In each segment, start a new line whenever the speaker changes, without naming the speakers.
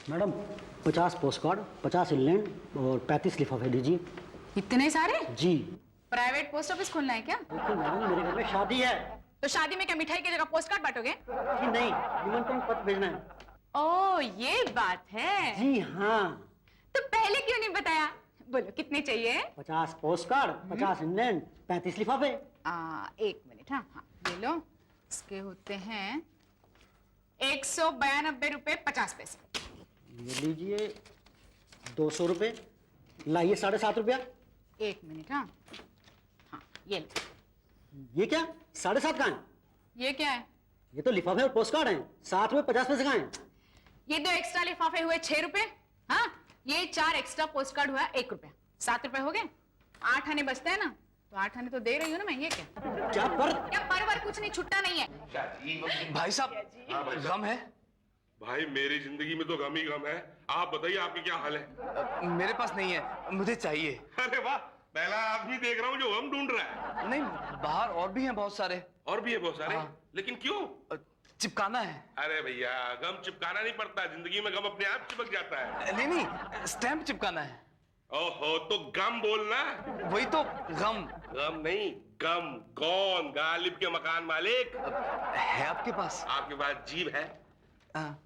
Madam 50 post card, 50 England और 35 लिफाफे दीजिए।
इतने सारे?
जी।
प्राइवेट पोस्ट ऑफिस खोलना है क्या?
देखिए मैडम, मेरे घर में शादी है।
तो शादी में क्या मिठाई की जगह पोस्ट कार्ड बांटोगे?
जी नहीं, निमंत्रण पत्र भेजना है।
ओह, ये बात है।
जी हाँ।
तो पहले क्यों नहीं बताया? बोलो कितने चाहिए?
50 पोस्ट कार्ड, 50 इंग्लैंड, 35 लिफाफे।
1 मिनट। हाँ हाँ, ये लो। इसके होते हैं 192 रुपए 50 पैसे।
ये लीजिए 200 रुपए। लाइए 7.5 रुपया।
1 मिनट। हाँ हाँ, ये लो।
ये क्या 7.5 कहाँ है?
ये क्या है?
ये तो लिफाफे और पोस्ट कार्ड हैं। 7 रुपए 50 पैसे कहाँ हैं?
ये 2 एक्स्ट्रा लिफाफे हुए 6 रुपए। हाँ, ये 4 एक्स्ट्रा पोस्ट कार्ड हुआ 1 रुपया। 7 रुपए हो गए। 8 आने बचते हैं ना, तो 8 आने तो दे रही हूँ ना मैं। ये क्या
क्या पर?
क्या परवर कुछ नहीं, छुट्टा नहीं है।
भाई साहब, गम है?
भाई मेरी जिंदगी में तो गम ही गम है। आप बताइए आपके क्या हाल है?
मेरे पास नहीं है, मुझे चाहिए।
अरे वाह, पहला आदमी देख रहा हूँ जो गम ढूंढ रहा है।
नहीं, बाहर और भी हैं बहुत सारे।
और भी है बहुत सारे?
हाँ।
लेकिन क्यों?
चिपकाना है।
अरे भैया, गम चिपकाना नहीं पड़ता, जिंदगी में गम अपने आप चिपक जाता है।
नहीं नहीं, स्टैंप चिपकाना है।
ओहो, तो गम बोलना।
वही तो, गम।
गम नहीं, गम। कौन? गालिब के मकान मालिक।
है आपके पास?
आपके पास जीभ है?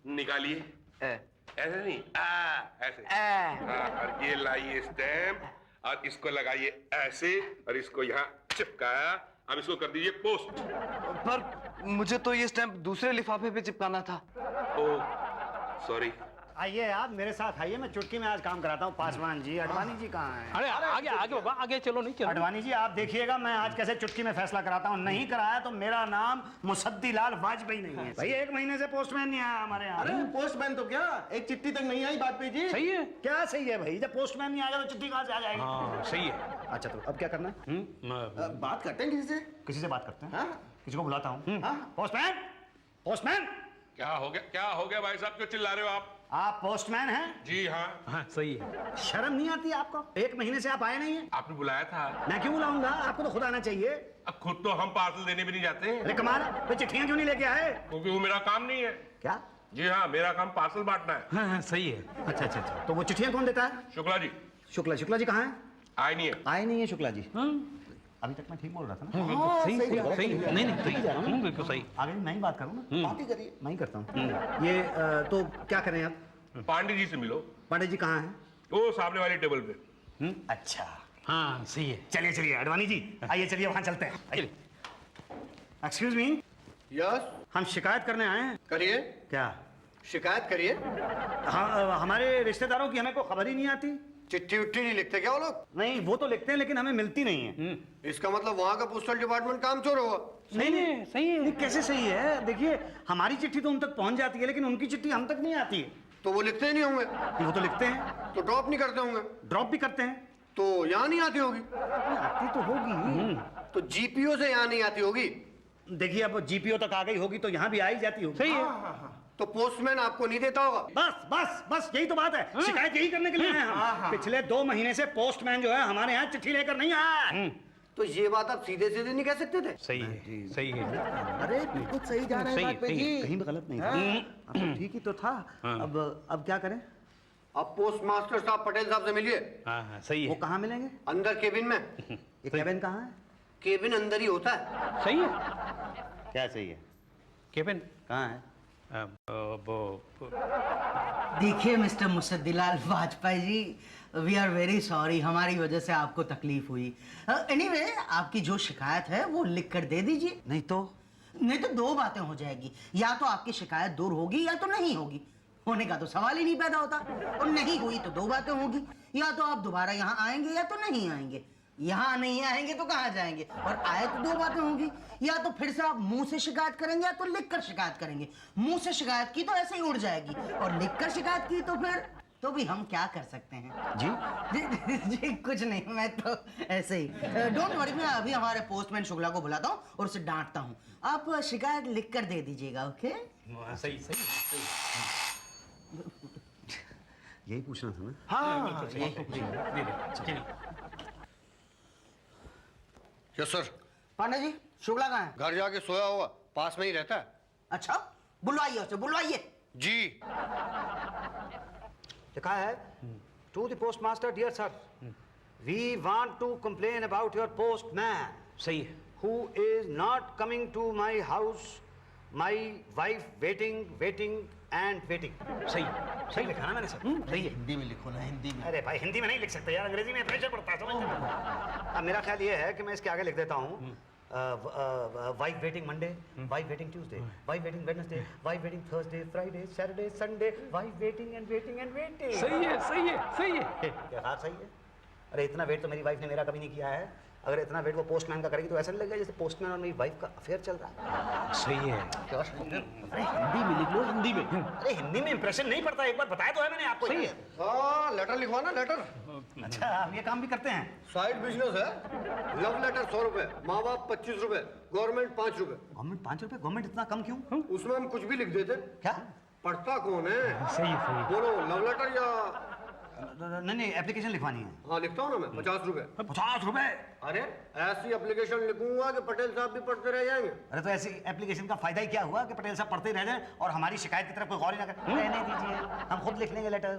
निकालिए। ऐसे नहीं, ऐसे। हाँ, और ये लाइए स्टैम्प और इसको लगाइए ऐसे और इसको यहाँ चिपकाया। अब इसको कर दीजिए पोस्ट।
पर मुझे तो ये स्टैंप दूसरे लिफाफे पे चिपकाना था।
ओह, सॉरी।
आइए आप मेरे साथ आइए, मैं चुटकी में आज काम कराता हूँ। पासवान जी, अडवाणी जी कहाँ हैं?
अरे आगे आगे बाबा, आगे चलो। नहीं चलो।
अडवाणी जी आप देखिएगा मैं आज कैसे चुटकी में फैसला कराता हूँ। नहीं कराया तो मेरा नाम मुसद्दी लाल वाजपेयी नहीं है। भाई 1 महीने से पोस्टमैन नहीं आया हमारे यहाँ।
अरे पोस्टमैन तो क्या, एक चिट्ठी तक नहीं आई वाजपेयी जी।
सही है।
क्या सही है भाई? जब पोस्टमैन नहीं आएगा तो चिट्ठी कहाँ से आ जाएगी?
हाँ सही है।
अच्छा तो अब क्या करना है?
बात करते हैं किसी से।
किसी से बात करते हैं?
हाँ?
किसी को बुलाता हूँ। Postman, postman.
क्या हो गया? क्या हो गया भाई साहब, क्यों चिल्ला रहे हो आप?
आप पोस्टमैन हैं?
जी हाँ।
हाँ सही है।
शर्म नहीं आती आपको? 1 महीने से आप आए नहीं है।
आपने बुलाया था।
मैं क्यों बुलाऊंगा? आपको तो खुद आना चाहिए।
अब खुद तो हम पार्सल देने भी नहीं जाते।
अरे कमाल, तो चिट्ठियां क्यों नहीं लेके आए?
क्योंकि वो मेरा काम नहीं है।
क्या?
जी हाँ, मेरा काम पार्सल बांटना है।
हाँ हाँ सही है।
अच्छा अच्छा अच्छा, तो वो चिट्ठियां कौन देता है?
शुक्ला जी।
शुक्ला जी कहाँ हैं?
आए नहीं है।
आए नहीं है शुक्ला जी। अभी तक मैं ठीक बोल रहा था ना?
सही सही। नहीं नहीं सही, बिल्कुल सही।
आगे मैं ही बात करूँ ना?
बात ही करिए।
मैं ही करता हूँ। ये तो क्या करें आप?
पांडे जी से मिलो।
पांडे जी कहाँ हैं?
वो सामने वाली टेबल पे।
अच्छा,
हाँ सही है।
चलिए चलिए अडवाणी जी, आइए चलिए वहाँ चलते हैं। एक्सक्यूज मी,
यस,
हम शिकायत करने आए हैं।
करिए,
क्या?
शिकायत करिए।
हाँ, हमारे रिश्तेदारों की हमें कोई खबर ही नहीं आती।
चिट्ठी उट्ठी नहीं लिखते क्या वो लोग?
नहीं, वो तो लिखते हैं लेकिन हमें मिलती नहीं है।
इसका मतलब वहाँ का पोस्टल डिपार्टमेंट काम चोर होगा।
नहीं नहीं सही है।
नहीं, कैसे सही है? देखिए हमारी चिट्ठी तो उन तक पहुँच जाती है लेकिन उनकी चिट्ठी हम तक नहीं आती है।
तो वो लिखते ही नहीं होंगे।
वो तो लिखते हैं,
तो ड्रॉप नहीं करते होंगे।
ड्रॉप भी करते हैं।
तो यहाँ नहीं आती होगी।
आती तो होगी।
तो जीपीओ से यहाँ नहीं आती होगी।
देखिए अब जीपीओ तक आ गई होगी तो यहाँ भी आ ही जाती होगी।
सही है।
तो पोस्टमैन आपको नहीं देता होगा।
बस बस बस यही तो बात है। शिकायत यही करने के लिए आए हम। पिछले 2 महीने से पोस्टमैन जो है हमारे यहाँ चिट्ठी लेकर नहीं आया।
तो ये बात आप सीधे सीधे नहीं कह सकते थे?
सही है। सही है।
अरे बिल्कुल सही जा रहे हैं
सही है,
वाजपेयी
सही है।
जी।
कहीं भी गलत नहीं था। अब तो ठीक ही तो था। अब क्या करें?
अब पोस्ट मास्टर साहब पटेल साहब से मिलिए।
हाँ हाँ सही
वो
है।
कहाँ मिलेंगे?
अंदर केबिन में।
ये केबिन कहाँ है?
केबिन अंदर ही होता है।
सही है।
क्या चाहिए?
केबिन
कहाँ है?
देखिए mister Musaddilal Vajpayee ji, we are very sorry, हमारी वजह से आपको तकलीफ हुई। एनीवे, आपकी जो शिकायत है वो लिख कर दे दीजिए।
नहीं तो
2 बातें हो जाएगी, या तो आपकी शिकायत दूर होगी या तो नहीं होगी। होने का तो सवाल ही नहीं पैदा होता, और नहीं हुई तो 2 बातें होगी, या तो आप दोबारा यहाँ आएंगे या तो नहीं आएंगे। यहाँ नहीं आएंगे तो कहाँ जाएंगे, और आए तो 2 बातें होंगी, या तो फिर से आप मुंह से शिकायत करेंगे या तो लिखकर शिकायत करेंगे। मुंह से शिकायत की तो ऐसे ही उड़ जाएगी, और लिखकर शिकायत की तो फिर तो भी हम क्या कर सकते हैं? जी कुछ नहीं, मैं तो ऐसे ही। डोंट वरी, मैं अभी हमारे पोस्टमैन शुक्ला को बुलाता हूँ और उसे डांटता हूँ। आप शिकायत लिख कर दे दीजिएगा, ओके?
सही सही।
यही पूछना था ना।
हाँ
चलिए।
Yes sir.
पांडे जी, शुक्ला कहाँ है?
घर जाके सोया होगा, पास में ही रहता है।
अच्छा, बुलवाइए उसे, बुलवाइए।
जी।
लिखा है to the postmaster, dear sir, we want to complain about your postman
सही है
who is not coming to my house, my wife waiting and waiting।
सही है
सही लिखा ना मैंने सर?
सही है
हिंदी में लिखो ना, हिंदी में।
अरे भाई हिंदी में नहीं लिख सकते यार, अंग्रेजी में प्रेशर पड़ता है, समझ। अब मेरा ख्याल ये है कि मैं इसके आगे लिख देता हूँ wife waiting Monday, wife waiting Tuesday, wife waiting Wednesday, wife waiting Thursday, Friday, Saturday, Sunday, wife waiting and waiting and waiting.
सही है सही है सही है
क्या हाँ सही है? अरे इतना वेट तो मेरी वाइफ ने मेरा कभी नहीं किया है। अगर इतना वेट वो पोस्टमैन का करेगी तो ऐसा नहीं लगेगा जैसे पोस्टमैन और मेरी वाइफ का अफेयर चल रहा है।
सही है
क्या सही है?
अरे हिंदी में लिख लो, हिंदी में।
अरे हिंदी में इंप्रेशन नहीं पड़ता, एक बार बताया तो है मैंने आपको।
सही है
हाँ, लेटर लिखवा ना, लेटर।
अच्छा आप ये काम भी करते हैं?
साइड बिजनेस है। लव लेटर 100 रुपए, माँ बाप 25 रुपए, गवर्नमेंट 5 रुपए।
गवर्नमेंट 5 रुपए? गवर्नमेंट इतना कम क्यों?
उसमें हम कुछ भी लिख देते।
क्या?
पढ़ता कौन है?
सही है
बोलो, लव लेटर या?
नहीं एप्लीकेशन लिखवानी है।
हाँ लिखता हूँ ना मैं, 50 रुपए।
50 रुपए?
अरे ऐसी एप्लीकेशन लिखूंगा कि पटेल साहब भी पढ़ते रह जाएंगे।
अरे तो ऐसी एप्लीकेशन का फायदा ही क्या हुआ कि पटेल साहब पढ़ते ही रह जाए और हमारी शिकायत की तरफ कोई गौर ही ना करे। रहने दीजिए, हम खुद लिख लेंगे लेटर।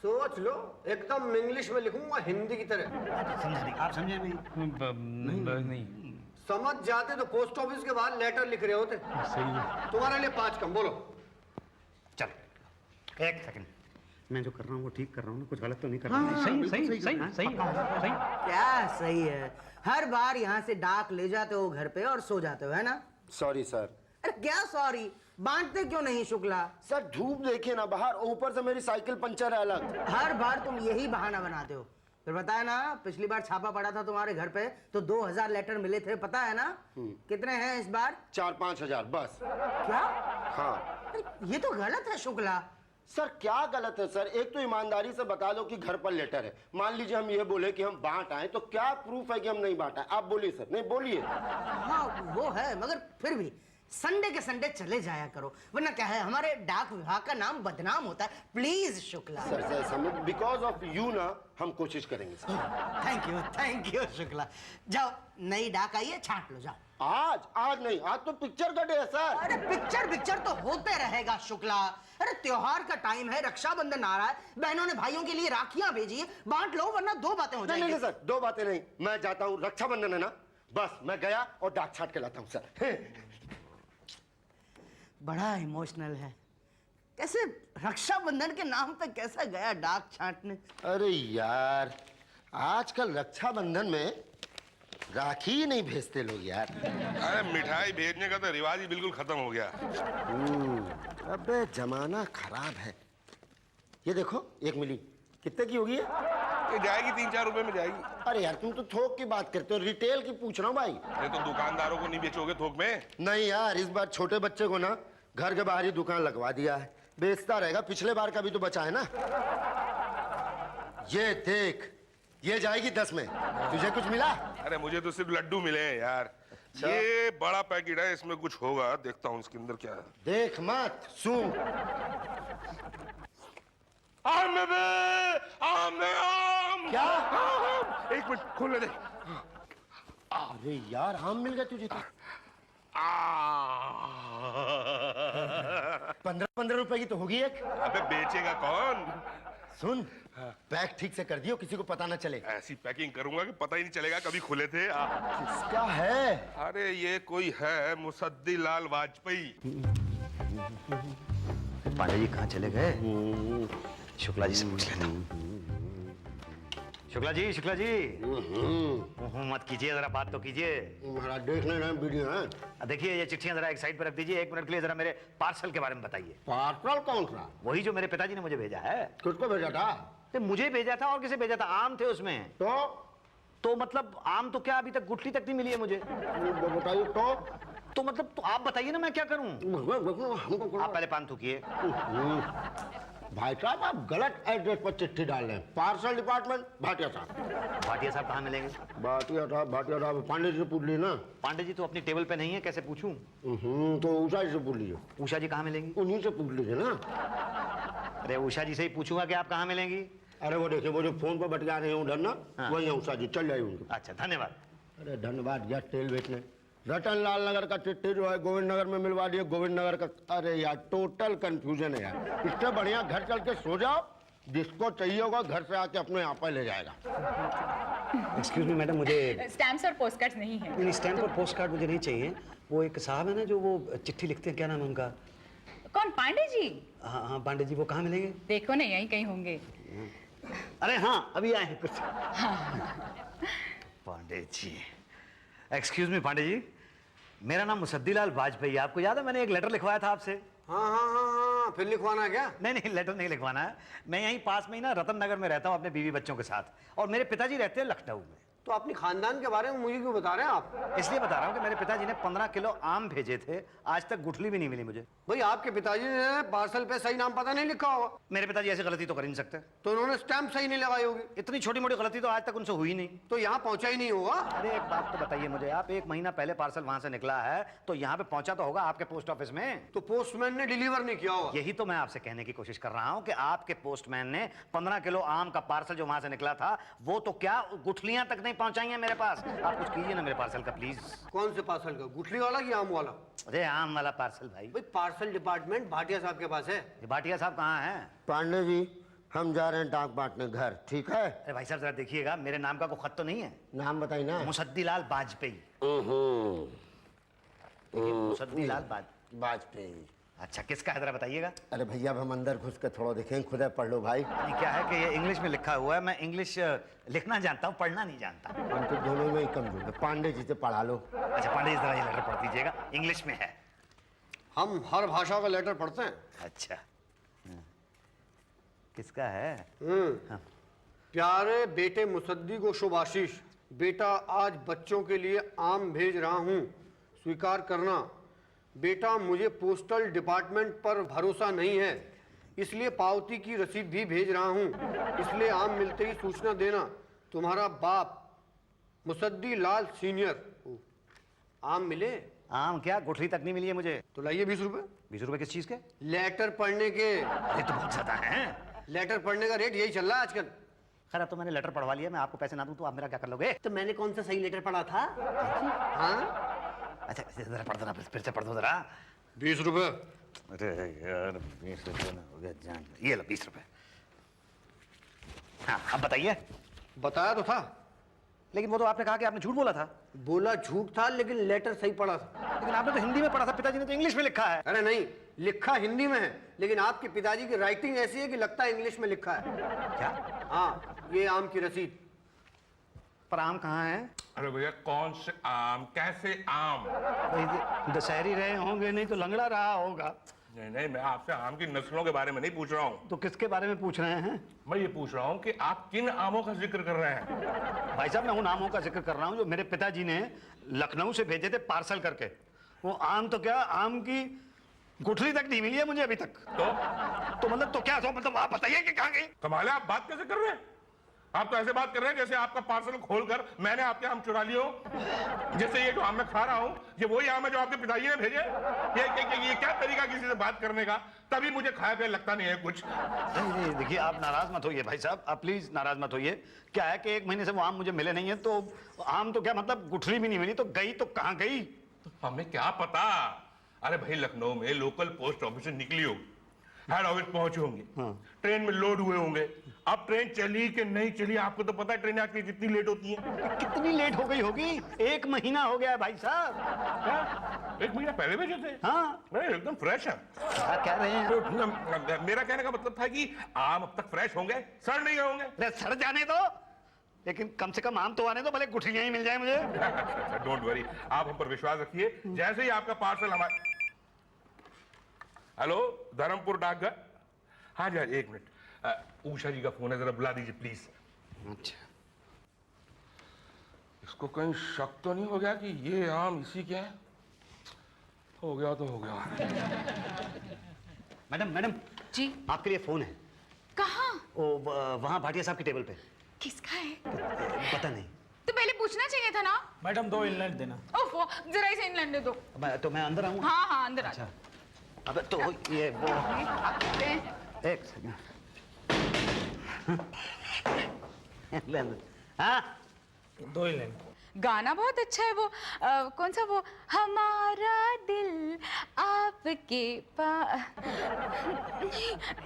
सोच लो, एकदम इंग्लिश में लिखूंगा, हिंदी की तरह।
समझा नहीं, आप समझे नहीं?
नहीं
समझ जाते तो पोस्ट ऑफिस के बाहर लेटर लिख रहे होते।
सही है
तुम्हारे लिए 5 कम। बोलो।
चलो एक सेकंड, मैं जो कर रहा हूँ वो ठीक कर रहा हूँ ना? कुछ गलत तो नहीं कर रहा?
सही सही सही सही सही
क्या सही है? हर बार यहाँ से डाक ले जाते हो घर पे और सो जाते हो, है ना?
Sorry sir.
अरे क्या सॉरी, बांटते क्यों नहीं शुक्ला?
सर धूप देखिए ना बाहर, ऊपर से मेरी साइकिल पंचर है अलग।
हर बार तुम यही बहाना बनाते हो। फिर बताया ना, पिछली बार छापा पड़ा था तुम्हारे घर पे तो 2000 लेटर मिले थे, पता है ना? कितने हैं इस बार?
4-5 हजार बस।
क्या?
हाँ
अरे ये तो गलत है शुक्ला।
सर क्या गलत है सर? एक तो ईमानदारी से बता दो कि घर पर लेटर है। मान लीजिए हम ये बोले कि हम बांट आए तो क्या प्रूफ है कि हम नहीं बांटा? आप बोलिए सर। नहीं बोलिए।
हाँ वो है, मगर फिर भी संडे के संडे चले जाया करो, वरना क्या है हमारे डाक विभाग का नाम बदनाम होता है। प्लीज शुक्ला।
सर सर समझ, बिकॉज ऑफ यू ना हम कोशिश करेंगे सर।
Thank you Shukla. जाओ, नई डाक आई है, छांट लो जाओ।
आज नहीं, आज तो पिक्चर का डे है सर।
अरे पिक्चर तो होते रहेगा शुक्ला। अरे त्योहार का टाइम है, रक्षाबंधन आ रहा है, बहनों ने भाइयों के लिए राखियां भेजी है, बांट लो वरना 2 बातें हो जाएंगी।
नहीं सर, 2 बातें नहीं। मैं जाता हूँ, रक्षाबंधन है ना, बस मैं गया और डाक छाट के लाता हूँ सर।
बड़ा इमोशनल है, कैसे रक्षाबंधन के नाम पे कैसा गया डाक छांटने।
अरे यार आजकल रक्षाबंधन में राखी ही नहीं भेजते लोग यार।
अरे मिठाई भेजने का तो रिवाज ही बिल्कुल खत्म हो गया।
अबे जमाना खराब है। ये देखो 1 मिली कितने की होगी?
ये जाएगी 3-4 रुपए में जाएगी।
अरे यार तुम तो थोक की बात करते हो, रिटेल की पूछ रहा हूँ भाई।
ये तो दुकानदारों को नहीं बेचोगे थोक में?
नहीं यार, इस बार छोटे बच्चे को ना घर के बाहर ही दुकान लगवा दिया है, बेचता रहेगा। पिछले बार का भी तो बचा है ना। ये देख, ये जाएगी 10 में। तुझे कुछ मिला?
अरे मुझे तो सिर्फ लड्डू मिले हैं यार। ये बड़ा पैकेट है, इसमें कुछ होगा, देखता हूँ इसके अंदर क्या है।
देख मत सुन।
आम
क्या?
आम। 1 मिनट खोलने दे।
अरे यार आम मिल गए तुझे तो। 15 रुपए की तो होगी एक।
अबे बेचेगा कौन?
सुन, पैक ठीक से कर दियो, किसी को पता ना चले।
ऐसी पैकिंग करूंगा कि पता ही नहीं चलेगा कभी खुले थे।
किसका है?
अरे ये कोई है, मुसद्दी लाल वाजपेयी।
पांडे जी कहाँ चले गए? शुक्ला जी से पूछ लेता हूँ। शुक्ला जी मत कीजिए, जरा बात तो कीजिए।
महाराज देख ले रहे हैं वीडियो है।
देखिए ये चिट्ठियां जरा एक साइड पर रख दीजिए, 1 मिनट के लिए जरा मेरे पार्सल के बारे में बताइए।
पार्सल कौन सा?
वही जो मेरे पिताजी ने मुझे भेजा है।
किसको भेजा था?
तो मुझे भेजा था और किसे भेजा था? आम थे उसमें। तो मतलब आम तो क्या, अभी तक गुठली तक नहीं मिली है मुझे।
बताइए
तो मतलब तो आप बताइए ना मैं क्या करूं? आप पहले पान थूकिए।
भाई साहब आप गलत एड्रेस पर चिट्ठी डाल रहे हैं। पार्सल डिपार्टमेंट भाटिया साहब।
भाटिया साहब कहाँ मिलेंगे?
भाटिया साहब पांडे जी से पूछ लीजिए ना।
पांडे जी तो अपनी टेबल पे नहीं है, कैसे पूछूं?
तो उषा जी से पूछ लीजिए।
उषा जी कहाँ मिलेंगी?
उन्हीं से पूछ लीजिए ना।
अरे उषा जी से ही पूछूंगा कि आप कहाँ मिलेंगी।
अरे वो देखिए, वो जो फोन पर बतिया रहे हैं उधर ना,
हाँ।
वही है उषा जी, चल जाइए उनके।
अच्छा धन्यवाद।
अरे धन्यवाद यार, तेल बेचने रतन लाल नगर का चिट्ठी जो है गोविंद नगर में मिलवा दिए, गोविंद नगर का। अरे यार टोटल कंफ्यूजन है यार। इससे बढ़िया घर चल के सो जाओ, जिसको चाहिए होगा घर से आके अपने यहाँ पर ले जाएगा।
एक्सक्यूज मी मैडम, मुझे
स्टैम्प्स और पोस्ट कार्ड नहीं है।
नहीं, स्टैम्प और पोस्ट कार्ड मुझे नहीं चाहिए। वो एक साहब है ना जो वो चिट्ठी लिखते हैं, क्या नाम है उनका?
कौन, पांडे जी?
हाँ हाँ पांडे जी, वो कहाँ मिलेंगे?
देखो ना, यहीं कहीं होंगे।
अरे हाँ, अभी आए हैं कुछ। पांडे जी, एक्सक्यूज मी पांडे जी, मेरा नाम मुसद्दीलाल वाजपेयी, आपको याद है मैंने एक लेटर लिखवाया था आपसे?
हाँ हाँ हाँ हाँ, फिर लिखवाना है क्या?
नहीं नहीं, लेटर नहीं लिखवाना है। मैं यहीं पास में ही ना रतन नगर में रहता हूँ अपने बीवी बच्चों के साथ, और मेरे पिताजी रहते हैं लखनऊ में।
तो अपनी खानदान के बारे में मुझे क्यों बता रहे हैं आप?
इसलिए बता रहा हूँ कि मेरे पिताजी ने 15 किलो आम भेजे थे, आज तक गुठली भी नहीं मिली मुझे।
भाई आपके पिताजी ने पार्सल पे सही नाम पता नहीं लिखा होगा।
मेरे पिताजी ऐसी गलती तो कर ही नहीं सकते।
तो उन्होंने स्टैम्प सही नहीं लगाई होगी।
इतनी छोटी मोटी गलती तो आज तक उनसे हुई नहीं।
तो यहाँ पहुंचा ही नहीं होगा।
अरे एक बात तो बताइए मुझे आप, 1 महीना पहले पार्सल वहां से निकला है तो यहाँ पे पहुंचा तो होगा आपके पोस्ट ऑफिस में।
तो पोस्टमैन ने डिलीवर नहीं किया होगा।
यही तो मैं आपसे कहने की कोशिश कर रहा हूँ कि आपके पोस्टमैन ने 15 किलो आम का पार्सल जो वहां से निकला था, वो तो क्या गुठलियां तक नहीं पहुंचाई हैं मेरे पास। आप कुछ कीजिए ना मेरे पार्सल का प्लीज।
कौन से पार्सल का, गुठली वाला कि आम वाला?
अरे आम वाला पार्सल भाई।
भाई पार्सल डिपार्टमेंट भाटिया साहब के पास है।
ये भाटिया साहब कहाँ हैं?
पांडे जी, हम जा रहे हैं डाक बांटने घर, ठीक है?
अरे भाई साहब जरा देखिएगा, मेरे नाम का कोई खत तो नहीं है?
नाम बताइए ना।
मुसद्दीलाल वाजपेयी। मुसद्दीलाल
वाजपेयी।
अच्छा, किसका है जरा बताइएगा।
अरे भैया अब हम अंदर घुस के थोड़ा देखें, खुद पढ़ लो भाई।
नहीं, क्या है कि ये इंग्लिश में लिखा हुआ है, मैं इंग्लिश लिखना जानता हूँ, पढ़ना नहीं जानता।
हम तो दोनों में ही कमजोर है, पांडे जी से पढ़ा लो।
अच्छा पांडे जी जरा ये लेटर पढ़ दीजिएगा, इंग्लिश में है।
हम हर भाषा का लेटर पढ़ते हैं।
अच्छा किसका है? हाँ।
प्यारे बेटे मुसद्दी को शुभ आशीष। बेटा आज बच्चों के लिए आम भेज रहा हूँ, स्वीकार करना। बेटा मुझे पोस्टल डिपार्टमेंट पर भरोसा नहीं है, इसलिए पावती की रसीद भी भेज रहा हूँ, इसलिए आम मिलते ही सूचना देना। तुम्हारा बाप मुसद्दी लाल सीनियर। आम मिले?
आम क्या, गुठली तक नहीं मिली है मुझे।
तो लाइए 20 रुपए।
20 रुपए किस चीज के?
लेटर पढ़ने के।
ये तो बहुत ज्यादा है।
लेटर पढ़ने का रेट यही चल रहा है आजकल।
खैर अब तो मैंने लेटर पढ़वा लिया, मैं आपको पैसे ना दूं तो आप मेरा क्या कर लोगे?
तो मैंने कौन सा सही लेटर पढ़ा था? हाँ?
अच्छा जरा पढ़ देना, फिर से पढ़ दो जरा।
20 रुपए।
अरे यार 20 रुपए ना हो गया जान। ये लो 20 रुपए। हाँ अब बताइए।
बताया तो था,
लेकिन वो तो आपने कहा कि आपने झूठ बोला था।
बोला झूठ था लेकिन लेटर सही पढ़ा था।
लेकिन आपने तो हिंदी में पढ़ा था, पिताजी ने तो इंग्लिश में लिखा है।
अरे नहीं, लिखा हिंदी में है, लेकिन आपके पिताजी की राइटिंग ऐसी है कि लगता है इंग्लिश में लिखा है।
क्या?
हाँ, ये आम की रसीद।
पर आम कहाँ है?
अरे भैया कौन से आम, कैसे आम?
दशहरी रहे होंगे, नहीं तो लंगड़ा रहा होगा।
नहीं नहीं, मैं आपसे आम की नस्लों के बारे में नहीं पूछ रहा हूँ।
तो किसके बारे में पूछ रहे हैं?
मैं ये पूछ रहा हूँ कि आप किन आमों का जिक्र कर रहे हैं?
भाई साहब मैं उन आमों का जिक्र कर रहा हूँ जो मेरे पिताजी ने लखनऊ से भेजे थे पार्सल करके। वो आम तो क्या, आम की गुठली तक नहीं मिली है मुझे अभी तक। तो मतलब तो क्या, तो मतलब आप बताइए कि कहाँ गई?
कमाल है, आप बात कैसे कर रहे हैं? आप तो ऐसे बात कर रहे हैं जैसे आपका पार्सल खोलकर मैंने आपके आम चुरा लिए हो। जैसे ये जो आम मैं खा रहा हूँ, ये वही आम है जो आपके पिताजी ने भेजे। ये क्या तरीका किसी से बात करने का? तभी मुझे खाया पिया लगता नहीं है कुछ।
नहीं देखिए आप नाराज मत होइए भाई साहब, आप प्लीज नाराज मत होइए। क्या है कि 1 महीने से वो आम मुझे मिले नहीं है, तो आम तो क्या मतलब गुठली भी नहीं मिली, तो गई तो कहाँ गई?
तो हमें क्या पता? अरे भाई लखनऊ में लोकल पोस्ट ऑफिस से निकली होगी, हेड ऑफिस पहुंचे होंगे, ट्रेन में लोड हुए होंगे। अब ट्रेन चली कि नहीं चली आपको तो पता है, ट्रेन आजकल कितनी लेट होती है।
कितनी लेट हो गई होगी? 1 महीना हो गया है भाई साहब।
क्या? 1 महीना पहले भेजे थे?
हाँ
एकदम फ्रेश है।
क्या कह रहे हैं?
तो मेरा कहने का मतलब था कि आम अब तक फ्रेश होंगे, सड़ नहीं गए होंगे।
अरे सड़ जाने दो, लेकिन कम से कम आम तो आने दो, भले गुठलियां ही मिल जाए मुझे।
अच्छा डोंट वरी, आप हम पर विश्वास रखिए। जैसे ही आपका पार्सल हमारे। हेलो धर्मपुर डाकघर। हाँ जी 1 मिनट, उषा जी का फोन है, जरा बुला दीजिए प्लीज।
अच्छा
इसको कहीं शक तो नहीं हो गया कि ये आम इसी के हैं? हो गया तो हो गया।
मैडम
जी
आपके लिए फोन है।
कहाँ?
वो वहाँ भाटिया साहब की टेबल पे।
किसका है?
पता नहीं।
तो पहले पूछना चाहिए था ना।
मैडम 2 इनलेट देना।
ओफो, जरा इसे इंग्लैंड दे दो।
तो मैं अंदर आऊँ?
हाँ हाँ अंदर आ
अच्छा अब तो ये वो
जाओ।
एक सेकंड। हाँ
2 इनलेट।
गाना बहुत अच्छा है वो कौन सा वो हमारा दिल आपके पास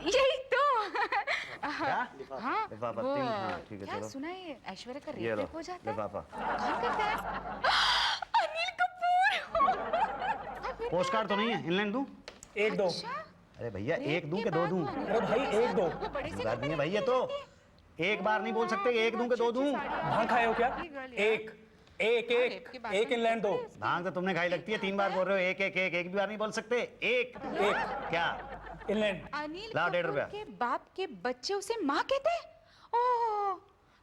यही तो हाँ
लिफाफा,
वो
हाँ, ठीक है,
क्या
चलो।
सुना है ऐश्वर्या का
ये लो,
रेप हो जाता है
लिफाफा।
कौन करता है अनिल कपूर
पोस्ट कार्ड तो नहीं है, इनलाइन दूं?
एक दो।
अच्छा
अरे भैया
रेप
एक दूं
के
के दो
बाद
दूं?
वो अनिल
अरे भाई,
कपूर
एक दो।
वो बड़े से
बात नहीं है
घर
भाई, ये
में
तो
रहती है।
एक बार नहीं बोल सकते कि एक दूं के दो दूं।
भांग खाए हो क्या? एक एक
रेप
एक
के बाद
एक
तो
इंग्लैंड दो।
भांग तो तुमने खाई लगती है, 3 बार बोल रहे हो एक एक एक, एक भी बार नहीं बोल सकते। एक
एक
क्या?
इंग्लैंड।
अनिल
लाओ, 1.5
कपूर
रुपया।
के बाप के बच्चे उसे माँ कहते हैं? ओह,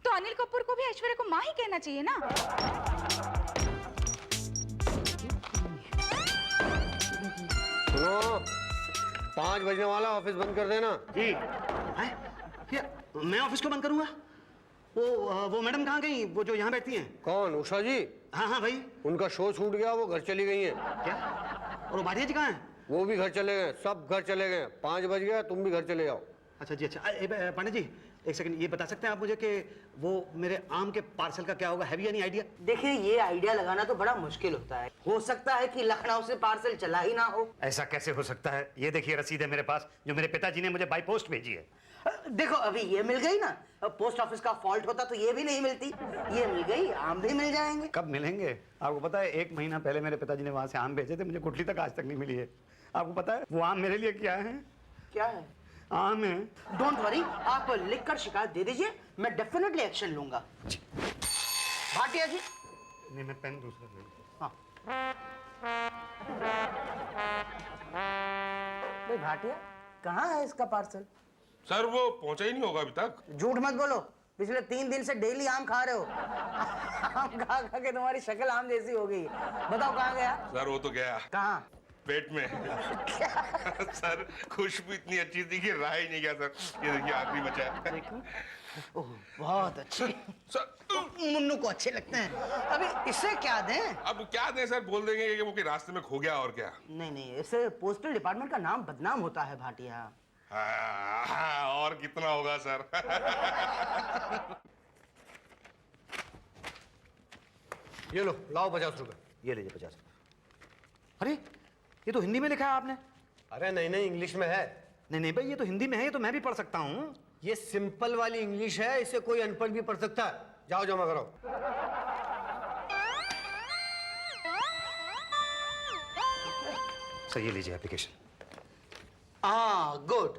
तो अनिल कपूर को भी ऐश्वर्या को माँ ही कहना चाहिए ना?
सुनो, 5 बजने वाला, ऑफिस बंद कर देना।
जी हैं? क्या मैं ऑफिस को बंद करूंगा? वो मैडम कहाँ गई, वो जो यहाँ बैठती हैं?
कौन? उषा जी?
हाँ हाँ भाई।
उनका शो छूट गया, वो घर चली गई हैं।
क्या? और वो भाटिया जी कहाँ हैं?
वो भी घर चले गए, सब घर चले गए। 5 बज गया, तुम भी घर चले जाओ।
अच्छा जी, अच्छा। पांडे जी एक सेकंड, ये बता सकते हैं आप मुझे कि वो मेरे आम के पार्सल का क्या होगा? Have you any idea?
देखिए ये आइडिया लगाना तो बड़ा मुश्किल होता है। हो सकता है कि लखनऊ से पार्सल चला ही ना हो।
ऐसा कैसे हो सकता है? ये देखिए रसीद है मेरे पास, जो मेरे पिताजी ने मुझे बाई पोस्ट भेजी है।
देखो अभी ये मिल गई ना, पोस्ट ऑफिस का फॉल्ट होता तो ये भी नहीं मिलती। ये मिल गई, आम भी मिल जाएंगे।
कब मिलेंगे? आपको पता है 1 महीना पहले मेरे पिताजी ने वहां से आम भेजे थे, मुझे गुठली तक आज तक नहीं मिली है। आपको पता है वो आम मेरे लिए क्या है?
क्या है?
आम है।
डोंट वरी, आप लिख कर शिकायत दे दीजिए, मैं डेफिनेटली एक्शन लूंगा। भाटिया जी।
नहीं, मैं पेन दूसरा ले लूं।
भाई भाटिया, कहाँ है इसका पार्सल?
सर वो पहुंचा ही नहीं होगा अभी तक।
झूठ मत बोलो, पिछले 3 दिन से डेली आम खा रहे हो। आम खा खा के तुम्हारी शक्ल आम जैसी हो गई है। बताओ कहाँ गया?
सर वो तो गया
कहाँ?
पेट में। सर खुशबू इतनी अच्छी थी कि रहा ही नहीं गया सर। ये देखिए आखिरी बचा है।
ओह बहुत अच्छे।
सर
मुन्नू को अच्छे लगते हैं। अभी इसे क्या दें?
अब क्या दें सर? बोल देंगे कि वो के रास्ते में खो गया और क्या।
नहीं नहीं, इससे पोस्टल डिपार्टमेंट का नाम बदनाम होता है भाटिया।
हाँ, और कितना होगा सर?
ये लो, लाओ 50 रुपए।
ये लीजिए 50। अरे ये तो हिंदी में लिखा है आपने।
अरे नहीं नहीं, इंग्लिश में है।
नहीं नहीं भाई, ये तो हिंदी में है, ये तो मैं भी पढ़ सकता हूँ।
ये सिंपल वाली इंग्लिश है, इसे कोई अनपढ़ भी पढ़ सकता है। जाओ जमा करो।
सही, ये लीजिए एप्लीकेशन।
हाँ गुड।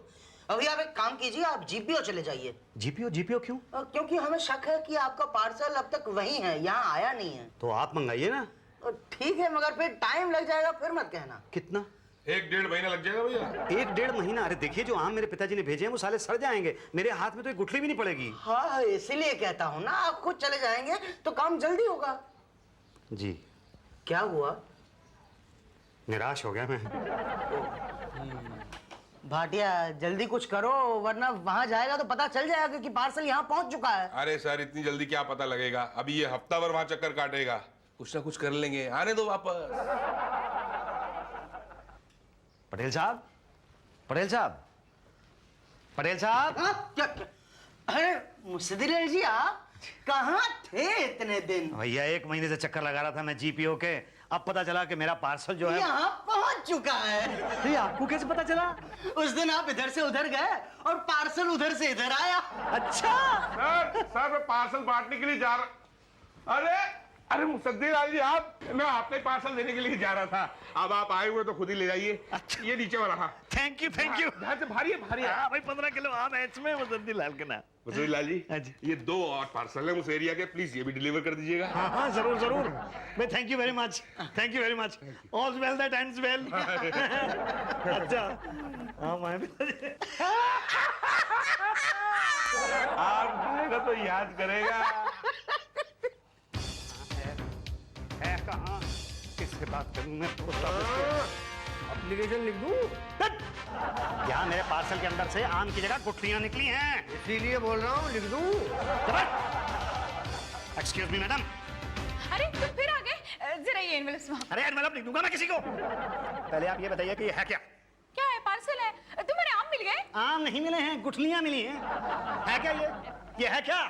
अभी आप एक काम कीजिए, आप जीपीओ चले जाइए।
जीपीओ? जीपीओ क्यों?
क्योंकि हमें शक है कि आपका पार्सल अब तक वहीं है, यहाँ आया नहीं है।
तो आप मंगाइए ना।
ठीक है, मगर फिर टाइम लग जाएगा, फिर मत कहना।
कितना?
1-1.5 महीना लग जाएगा भैया।
1-1.5 महीना? अरे देखिए, जो आम मेरे पिताजी ने भेजे हैं वो साले सड़ जाएंगे। मेरे हाथ में तो एक गुठली भी नहीं पड़ेगी।
हाँ इसीलिए कहता हूँ ना, आप खुद चले जाएंगे तो काम जल्दी होगा।
जी।
क्या हुआ?
निराश हो गया मैं।
भाटिया जल्दी कुछ करो, वरना वहां जाएगा तो पता चल जाएगा कि पार्सल यहाँ पहुंच चुका है।
अरे सर इतनी जल्दी क्या पता लगेगा? अभी ये हफ्ता भर वहां चक्कर काटेगा। कुछ ना कुछ कर लेंगे, आने दो वापस।
पटेल साहब, पटेल साहब, पटेल साहब।
हाँ? क्या? अरे मुस्दिर जी, आप कहाँ थे इतने दिन?
भैया 1 महीने से चक्कर लगा रहा था मैं जीपीओ के। अब पता चला कि मेरा पार्सल जो है
यहाँ पहुंच चुका है।
ये आपको कैसे पता चला?
उस दिन आप इधर से उधर गए और पार्सल उधर से इधर आया।
अच्छा।
सर मैं पार्सल बांटने के लिए जा रहा। अरे मुसद्दी लाल जी, मैं आपके पार्सल देने के लिए जा रहा था। अब आप आए हुए तो खुद ही ले जाइए। अच्छा। ये नीचे वाला। हाँ
थैंक यू, थैंक यू।
भारी है भारी है।
हाँ भाई, 15 किलो आम है इसमें, मुसद्दी लाल के नाम।
मुसद्दी लाल जी,
हाँ जी।
ये 2 और पार्सल है उस एरिया के, प्लीज ये भी डिलीवर कर दीजिएगा।
हाँ हाँ, जरूर जरूर। मैं thank you very much, thank you very much. All well that ends well. अच्छा हाँ, मैं भी
आपको तो याद करेगा।
है कहाँ? किससे बात करूं मैं? पोस्ट ऑफिस पे
एप्लीकेशन लिख दूं?
यहाँ मेरे पार्सल के अंदर से आम की जगह गुठलियां निकली हैं।
इसीलिए बोल रहा हूँ, लिख दूं?
Excuse me madam.
अरे तुम फिर आ गए? जरा ये एनवेलप।
अरे एनवेलप लिख दूंगा मैं किसी को। पहले आप ये बताइए कि ये है क्या?
क्या है? पार्सल है। तुम्हारे आम मिल गए?
आम नहीं मिले हैं, गुठलियां मिली हैं। है क्या ये है क्या?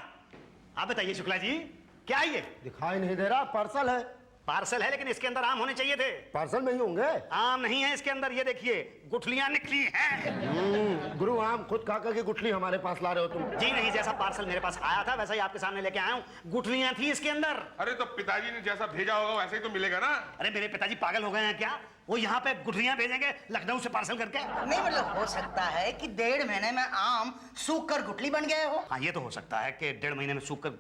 आप बताइए शुक्ला जी।
क्या है ये?
दिखाई नहीं दे रहा, पार्सल है।
पार्सल है लेकिन इसके अंदर आम होने चाहिए थे।
पार्सल में ही होंगे।
आम नहीं है इसके अंदर, ये देखिए गुठलियां निकली हैं।
गुरु आम खुद खा करके गुठली हमारे पास ला रहे हो तुम।
जी नहीं, जैसा पार्सल मेरे पास आया था वैसा ही आपके सामने लेके आया हूँ। गुठलियां थी इसके अंदर।
अरे तो पिताजी ने जैसा भेजा होगा वैसे ही तो मिलेगा ना।
अरे मेरे पिताजी पागल हो गए हैं क्या? वो यहाँ पे गुठलियां भेजेंगे लखनऊ से पार्सल करके?
नहीं मतलब हो सकता है कि 1.5 महीने में आम सूख कर गुठली बन गए हो।
हाँ ये तो हो सकता है कि 1.5 महीने में सूख कर,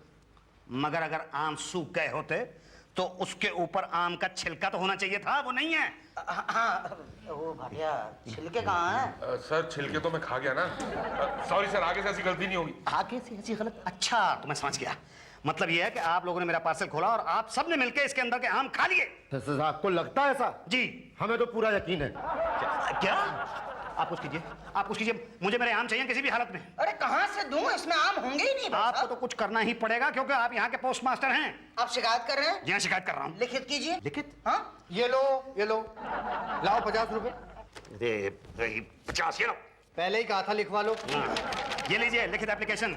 मगर अगर आम सूख गए होते तो उसके ऊपर आम का छिलका तो होना चाहिए था, वो नहीं है।
हाँ वो भाटिया छिलके कहाँ है?
सर छिलके तो मैं खा गया ना। सॉरी सर, आगे से ऐसी गलती नहीं होगी।
आगे से ऐसी गलत? अच्छा तो मैं समझ गया। मतलब ये है कि आप लोगों ने मेरा पार्सल खोला और आप सबने मिलकर इसके अंदर के आम खा लिए।
तो आपको लगता है ऐसा?
जी।
हमें तो पूरा यकीन है।
क्या? आप कुछ कीजिए, आप कुछ कीजिए, मुझे मेरे आम चाहिए किसी भी हालत में।
अरे कहाँ से दूं, इसमें आम होंगे ही नहीं भाई
आपको
साहब।
तो कुछ करना ही पड़ेगा क्योंकि आप यहाँ के पोस्ट मास्टर हैं।
आप शिकायत कर रहे हैं?
जी हाँ, शिकायत कर रहा हूँ।
लिखित कीजिए।
लिखित?
हाँ
ये लो, ये लो, लाओ 50 रुपए।
50 ये लो।
पहले ही कहा था लिखवा लो।
हाँ, ये लीजिए लिखित एप्लीकेशन।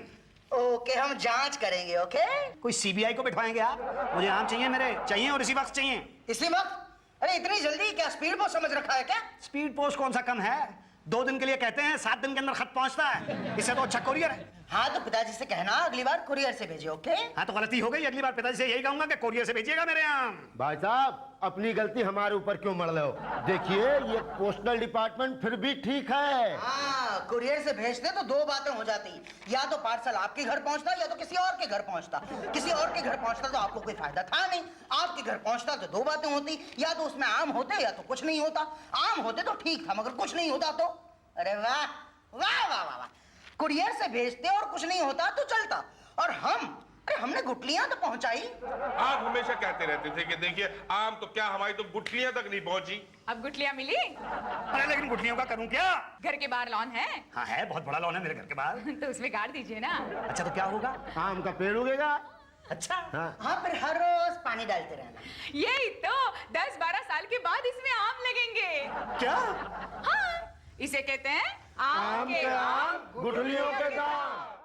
ओके हम जांच करेंगे। ओके
कोई सीबीआई को बिठवाएंगे आप? मुझे आम चाहिए, मेरे चाहिए और इसी वक्त चाहिए।
इसी वक्त? अरे इतनी जल्दी क्या स्पीड पोस्ट समझ रखा है क्या?
स्पीड पोस्ट कौन सा कम है? 2 दिन के लिए कहते हैं, 7 दिन के अंदर खत पहुंचता है। इससे तो अच्छा कोरियर है।
हाँ तो पिताजी से कहना अगली बार कुरियर से भेजिए। ओके
हाँ तो गलती हो गई, अगली बार पिताजी से यही कहूंगा कि कोरियर से भेजिएगा मेरे आम।
भाई साहब अपनी गलती हमारे ऊपर क्यों मर रहे हो? देखिए ये पोस्टल डिपार्टमेंट फिर भी ठीक है।
हाँ कुरियर से भेजते तो 2 बातें हो जाती, या तो पार्सल आपके घर पहुंचता या तो किसी और के घर पहुंचता। किसी और के घर पहुंचता तो आपको कोई फायदा था नहीं, आपके घर पहुंचता तो 2 बातें होती, या तो उसमें आम होते या तो कुछ नहीं होता। आम होते तो ठीक था मगर कुछ नहीं होता तो अरे वाह वाह वाह वाह वाह। कुरियर से भेजते और कुछ नहीं होता तो चलता, और अरे हमने गुठलियां तो पहुंचाई।
आप हमेशा कहते रहते थे कि देखिए आम तो क्या हमारी तो गुठलियां तक नहीं पहुंची।
अब गुठलियां मिली?
अरे लेकिन गुठलियों का करूं क्या?
घर के बाहर लॉन है?
हाँ है, बहुत बड़ा लॉन है मेरे घर के बाहर।
तो उसमें गाड़ दीजिए ना।
अच्छा तो क्या होगा?
आम का पेड़ उगेगा।
अच्छा
हाँ फिर हर रोज पानी डालते रहना।
यही तो 10-12 साल के बाद इसमें आम लगेंगे।
क्या?
हाँ इसे कहते हैं
आम के आम, गुठलियों के दाम।